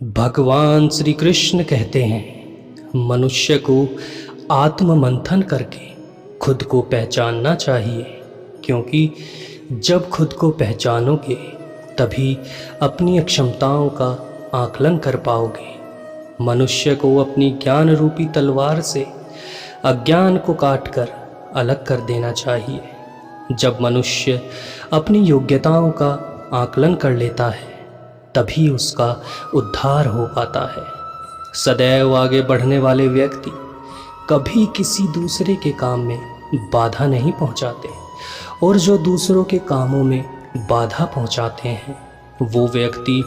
भगवान श्री कृष्ण कहते हैं, मनुष्य को आत्म मंथन करके खुद को पहचानना चाहिए, क्योंकि जब खुद को पहचानोगे तभी अपनी अक्षमताओं का आकलन कर पाओगे। मनुष्य को अपनी ज्ञान रूपी तलवार से अज्ञान को काटकर अलग कर देना चाहिए। जब मनुष्य अपनी योग्यताओं का आकलन कर लेता है तभी उसका उद्धार हो पाता है। सदैव आगे बढ़ने वाले व्यक्ति कभी किसी दूसरे के काम में बाधा नहीं पहुंचाते, और जो दूसरों के कामों में बाधा पहुंचाते हैं वो व्यक्ति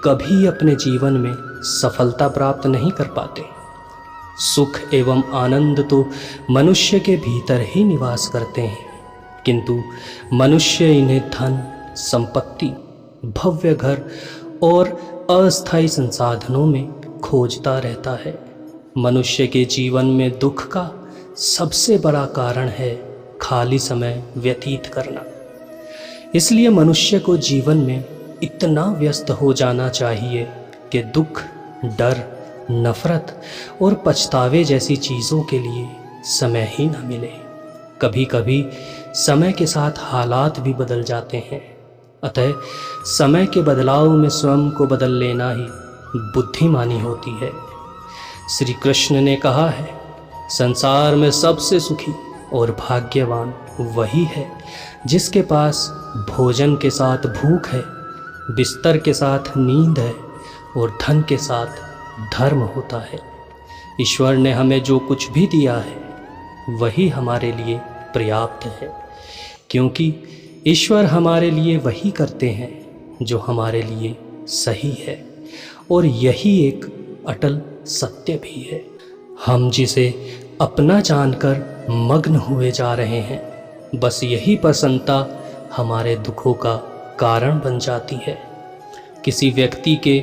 कभी अपने जीवन में सफलता प्राप्त नहीं कर पाते। सुख एवं आनंद तो मनुष्य के भीतर ही निवास करते हैं, किंतु मनुष्य इन्हें धन, संपत्ति, भव्य घर और अस्थायी संसाधनों में खोजता रहता है। मनुष्य के जीवन में दुख का सबसे बड़ा कारण है खाली समय व्यतीत करना। इसलिए मनुष्य को जीवन में इतना व्यस्त हो जाना चाहिए कि दुख, डर, नफरत और पछतावे जैसी चीज़ों के लिए समय ही न मिले। कभी कभी समय के साथ हालात भी बदल जाते हैं, अतः समय के बदलाव में स्वयं को बदल लेना ही बुद्धिमानी होती है। श्री कृष्ण ने कहा है, संसार में सबसे सुखी और भाग्यवान वही है जिसके पास भोजन के साथ भूख है, बिस्तर के साथ नींद है और धन के साथ धर्म होता है। ईश्वर ने हमें जो कुछ भी दिया है वही हमारे लिए पर्याप्त है, क्योंकि ईश्वर हमारे लिए वही करते हैं जो हमारे लिए सही है, और यही एक अटल सत्य भी है। हम जिसे अपना जानकर मग्न हुए जा रहे हैं, बस यही प्रसन्नता हमारे दुखों का कारण बन जाती है। किसी व्यक्ति के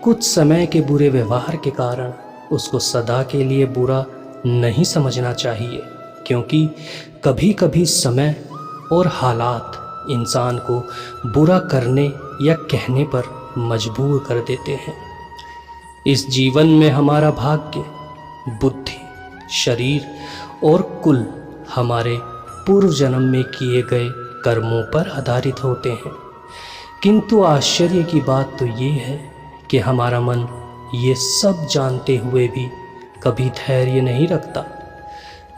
कुछ समय के बुरे व्यवहार के कारण उसको सदा के लिए बुरा नहीं समझना चाहिए, क्योंकि कभी कभी समय और हालात इंसान को बुरा करने या कहने पर मजबूर कर देते हैं। इस जीवन में हमारा भाग्य, बुद्धि, शरीर और कुल हमारे पूर्व जन्म में किए गए कर्मों पर आधारित होते हैं, किंतु आश्चर्य की बात तो ये है कि हमारा मन ये सब जानते हुए भी कभी धैर्य नहीं रखता।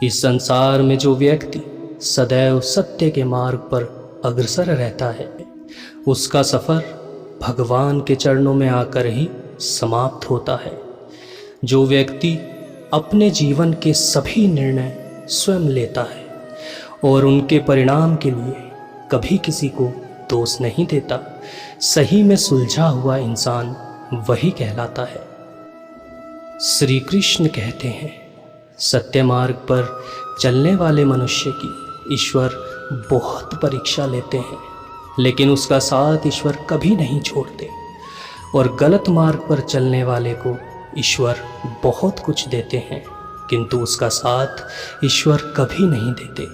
इस संसार में जो व्यक्ति सदैव सत्य के मार्ग पर अग्रसर रहता है, उसका सफ़र भगवान के चरणों में आकर ही समाप्त होता है। जो व्यक्ति अपने जीवन के सभी निर्णय स्वयं लेता है और उनके परिणाम के लिए कभी किसी को दोष नहीं देता, सही में सुलझा हुआ इंसान वही कहलाता है। श्री कृष्ण कहते हैं, सत्य मार्ग पर चलने वाले मनुष्य की ईश्वर बहुत परीक्षा लेते हैं, लेकिन उसका साथ ईश्वर कभी नहीं छोड़ते, और गलत मार्ग पर चलने वाले को ईश्वर बहुत कुछ देते हैं, किंतु उसका साथ ईश्वर कभी नहीं देते।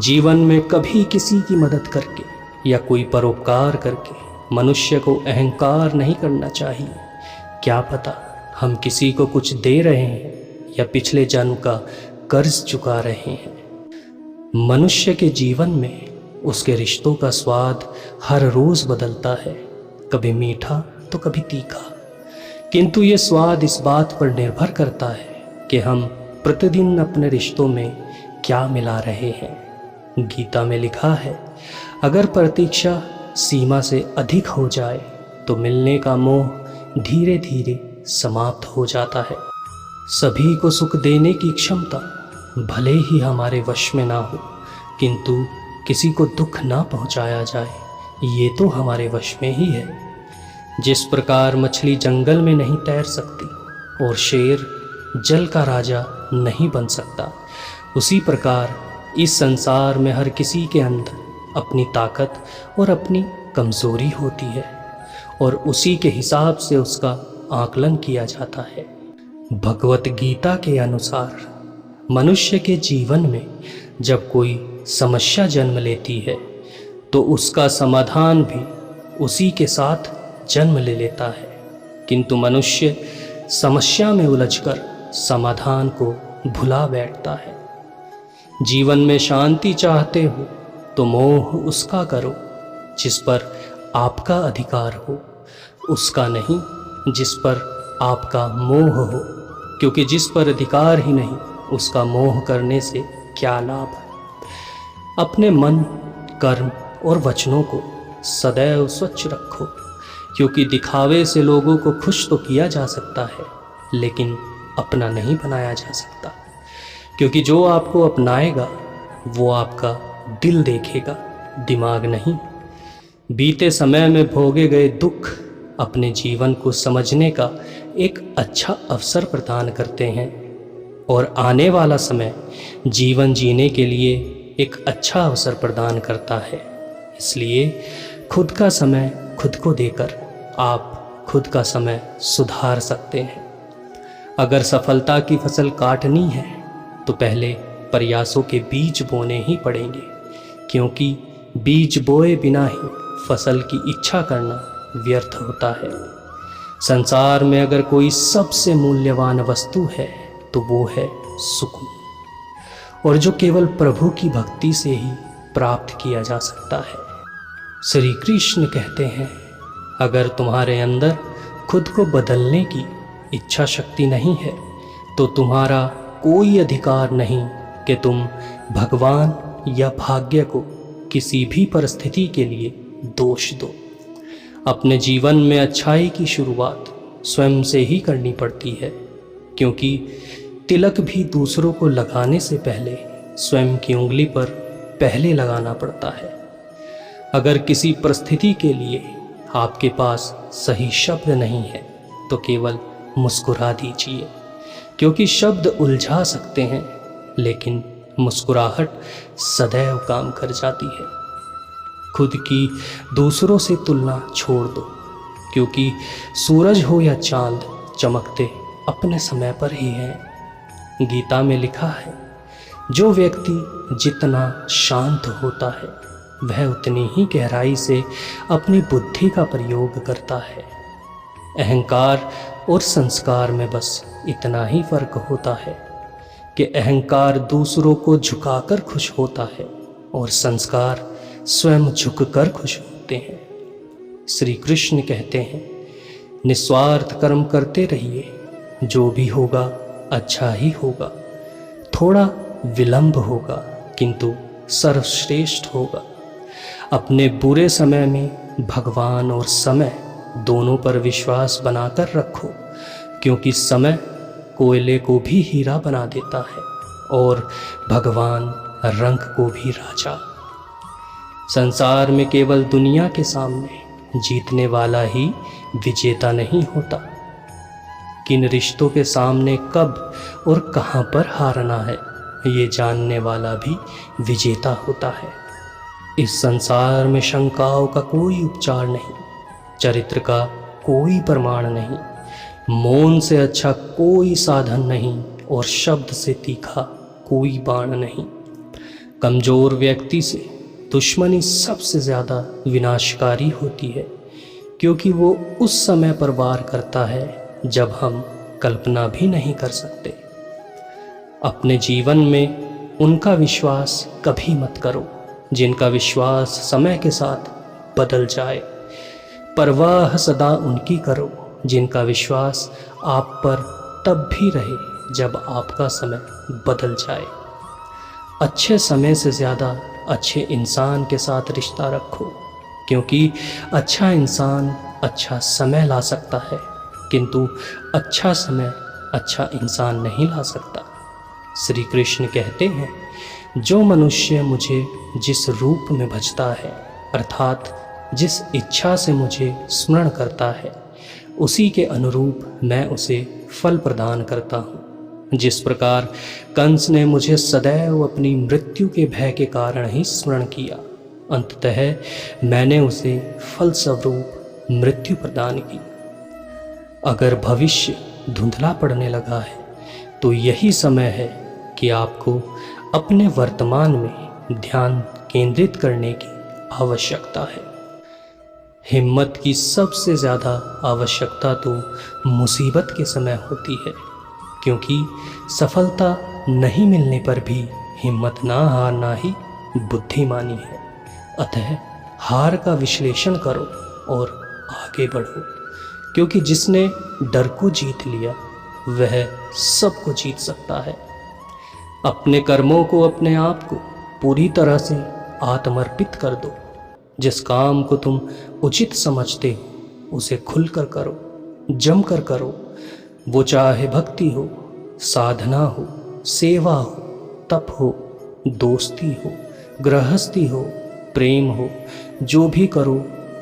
जीवन में कभी किसी की मदद करके या कोई परोपकार करके मनुष्य को अहंकार नहीं करना चाहिए। क्या पता हम किसी को कुछ दे रहे हैं या पिछले जन्म का कर्ज चुका रहे हैं। मनुष्य के जीवन में उसके रिश्तों का स्वाद हर रोज़ बदलता है, कभी मीठा तो कभी तीखा, किंतु ये स्वाद इस बात पर निर्भर करता है कि हम प्रतिदिन अपने रिश्तों में क्या मिला रहे हैं। गीता में लिखा है, अगर प्रतीक्षा सीमा से अधिक हो जाए तो मिलने का मोह धीरे धीरे समाप्त हो जाता है। सभी को सुख देने की क्षमता भले ही हमारे वश में ना हो, किंतु किसी को दुख ना पहुंचाया जाए ये तो हमारे वश में ही है। जिस प्रकार मछली जंगल में नहीं तैर सकती और शेर जल का राजा नहीं बन सकता, उसी प्रकार इस संसार में हर किसी के अंदर अपनी ताकत और अपनी कमज़ोरी होती है, और उसी के हिसाब से उसका आकलन किया जाता है। भगवत गीता के अनुसार मनुष्य के जीवन में जब कोई समस्या जन्म लेती है तो उसका समाधान भी उसी के साथ जन्म ले लेता है। किंतु मनुष्य समस्या में उलझकर समाधान को भुला बैठता है। जीवन में शांति चाहते हो तो मोह उसका करो जिस पर आपका अधिकार हो, उसका नहीं जिस पर आपका मोह हो, क्योंकि जिस पर अधिकार ही नहीं उसका मोह करने से क्या लाभ है। अपने मन, कर्म और वचनों को सदैव स्वच्छ रखो, क्योंकि दिखावे से लोगों को खुश तो किया जा सकता है लेकिन अपना नहीं बनाया जा सकता, क्योंकि जो आपको अपनाएगा वो आपका दिल देखेगा, दिमाग नहीं। बीते समय में भोगे गए दुख अपने जीवन को समझने का एक अच्छा अवसर प्रदान करते हैं और आने वाला समय जीवन जीने के लिए एक अच्छा अवसर प्रदान करता है। इसलिए खुद का समय खुद को देकर आप खुद का समय सुधार सकते हैं। अगर सफलता की फसल काटनी है तो पहले प्रयासों के बीज बोने ही पड़ेंगे, क्योंकि बीज बोए बिना ही फसल की इच्छा करना व्यर्थ होता है। संसार में अगर कोई सबसे मूल्यवान वस्तु है तो वो है सुकून, और जो केवल प्रभु की भक्ति से ही प्राप्त किया जा सकता है। श्री कृष्ण कहते हैं, अगर तुम्हारे अंदर खुद को बदलने की इच्छा शक्ति नहीं है तो तुम्हारा कोई अधिकार नहीं कि तुम भगवान या भाग्य को किसी भी परिस्थिति के लिए दोष दो। अपने जीवन में अच्छाई की शुरुआत स्वयं से ही करनी पड़ती है, क्योंकि तिलक भी दूसरों को लगाने से पहले स्वयं की उंगली पर पहले लगाना पड़ता है। अगर किसी परिस्थिति के लिए आपके पास सही शब्द नहीं है तो केवल मुस्कुरा दीजिए, क्योंकि शब्द उलझा सकते हैं लेकिन मुस्कुराहट सदैव काम कर जाती है। खुद की दूसरों से तुलना छोड़ दो, क्योंकि सूरज हो या चांद चमकते अपने समय पर ही हैं। गीता में लिखा है, जो व्यक्ति जितना शांत होता है वह उतनी ही गहराई से अपनी बुद्धि का प्रयोग करता है। अहंकार और संस्कार में बस इतना ही फर्क होता है कि अहंकार दूसरों को झुकाकर खुश होता है और संस्कार स्वयं झुककर खुश होते हैं। श्री कृष्ण कहते हैं, निस्वार्थ कर्म करते रहिए, जो भी होगा अच्छा ही होगा। थोड़ा विलंब होगा किंतु सर्वश्रेष्ठ होगा। अपने बुरे समय में भगवान और समय दोनों पर विश्वास बनाकर रखो, क्योंकि समय कोयले को भी हीरा बना देता है और भगवान रंग को भी राजा। संसार में केवल दुनिया के सामने जीतने वाला ही विजेता नहीं होता, किन रिश्तों के सामने कब और कहाँ पर हारना है ये जानने वाला भी विजेता होता है। इस संसार में शंकाओं का कोई उपचार नहीं, चरित्र का कोई प्रमाण नहीं, मौन से अच्छा कोई साधन नहीं और शब्द से तीखा कोई बाण नहीं। कमज़ोर व्यक्ति से दुश्मनी सबसे ज़्यादा विनाशकारी होती है, क्योंकि वो उस समय पर वार करता है जब हम कल्पना भी नहीं कर सकते। अपने जीवन में उनका विश्वास कभी मत करो जिनका विश्वास समय के साथ बदल जाए। परवाह सदा उनकी करो जिनका विश्वास आप पर तब भी रहे जब आपका समय बदल जाए। अच्छे समय से ज़्यादा अच्छे इंसान के साथ रिश्ता रखो, क्योंकि अच्छा इंसान अच्छा समय ला सकता है किंतु अच्छा समय अच्छा इंसान नहीं ला सकता। श्री कृष्ण कहते हैं, जो मनुष्य मुझे जिस रूप में भजता है अर्थात जिस इच्छा से मुझे स्मरण करता है उसी के अनुरूप मैं उसे फल प्रदान करता हूँ। जिस प्रकार कंस ने मुझे सदैव अपनी मृत्यु के भय के कारण ही स्मरण किया, अंततः मैंने उसे फलस्वरूप मृत्यु प्रदान की। अगर भविष्य धुंधला पड़ने लगा है तो यही समय है कि आपको अपने वर्तमान में ध्यान केंद्रित करने की आवश्यकता है। हिम्मत की सबसे ज़्यादा आवश्यकता तो मुसीबत के समय होती है, क्योंकि सफलता नहीं मिलने पर भी हिम्मत ना हारना ही बुद्धिमानी है। अतः हार का विश्लेषण करो और आगे बढ़ो, क्योंकि जिसने डर को जीत लिया वह सबको जीत सकता है। अपने कर्मों को, अपने आप को पूरी तरह से आत्मर्पित कर दो। जिस काम को तुम उचित समझते हो उसे खुलकर करो, जमकर करो। वो चाहे भक्ति हो, साधना हो, सेवा हो, तप हो, दोस्ती हो, गृहस्थी हो, प्रेम हो, जो भी करो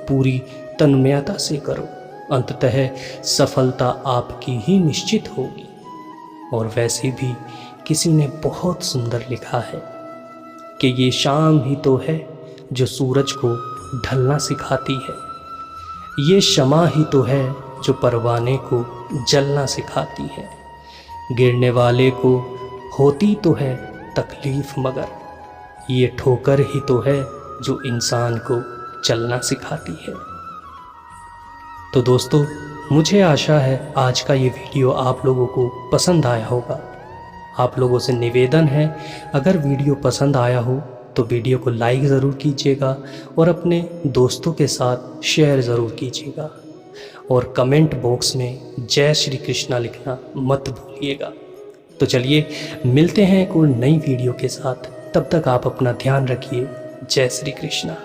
पूरी तन्मयता से करो। अंततः सफलता आपकी ही निश्चित होगी। और वैसे भी किसी ने बहुत सुंदर लिखा है कि ये शाम ही तो है जो सूरज को ढलना सिखाती है, ये शमा ही तो है जो परवाने को जलना सिखाती है। गिरने वाले को होती तो है तकलीफ, मगर ये ठोकर ही तो है जो इंसान को चलना सिखाती है। तो दोस्तों, मुझे आशा है आज का ये वीडियो आप लोगों को पसंद आया होगा। आप लोगों से निवेदन है, अगर वीडियो पसंद आया हो तो वीडियो को लाइक ज़रूर कीजिएगा और अपने दोस्तों के साथ शेयर ज़रूर कीजिएगा। और कमेंट बॉक्स में जय श्री कृष्णा लिखना मत भूलिएगा। तो चलिए मिलते हैं एक और नई वीडियो के साथ। तब तक आप अपना ध्यान रखिए। जय श्री कृष्णा।